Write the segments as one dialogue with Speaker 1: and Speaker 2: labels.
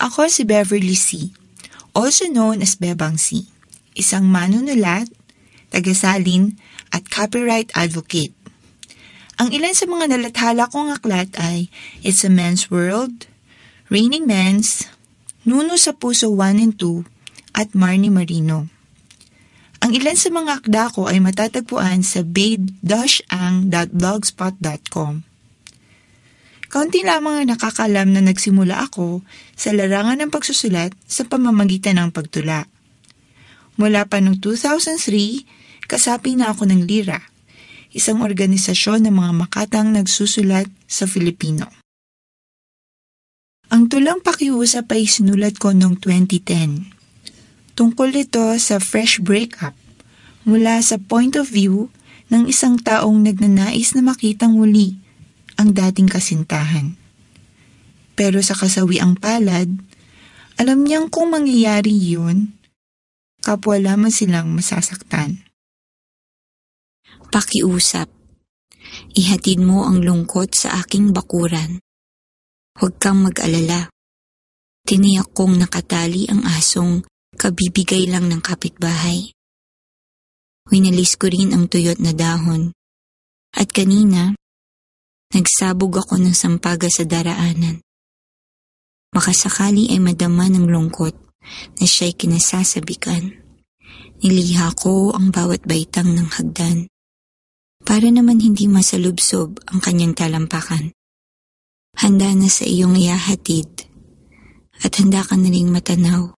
Speaker 1: Ako si Beverly C., also known as Bebang C., isang manunulat, tagasalin, at copyright advocate. Ang ilan sa mga nalathala kong aklat ay It's a Man's World, Raining Men's, Nuno sa Puso 1 and 2, at Marnie Marino. Ang ilan sa mga akda ko ay matatagpuan sa babe-ang.blogspot.com. Kaunti lamang ang nakakalam na nagsimula ako sa larangan ng pagsusulat sa pamamagitan ng pagtula. Mula pa noong 2003, kasapi na ako ng Lira, isang organisasyon ng mga makatang nagsusulat sa Filipino. Ang tulang pakiusap ay sinulat ko noong 2010. Tungkol ito sa fresh breakup mula sa point of view ng isang taong nagnanais na makitang muli ang dating kasintahan. Pero sa kasawiang palad, alam niyang kung mangyayari yun, kapwa lamang silang masasaktan.
Speaker 2: Pakiusap. Ihatid mo ang lungkot sa aking bakuran. Huwag kang mag-alala. Tiniyak kong nakatali ang asong kabibigay lang ng kapitbahay. Winalis ko rin ang tuyot na dahon. At kanina, nagsabog ako ng sampaga sa daraanan. Makasakali ay madama ng lungkot na siya'y kinasasabikan. Niliha ko ang bawat baitang ng hagdan para naman hindi masalubsob ang kanyang talampakan. Handa na sa iyong ihahatid at handa ka na ring matanaw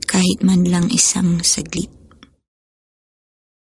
Speaker 2: kahit man lang isang saglit.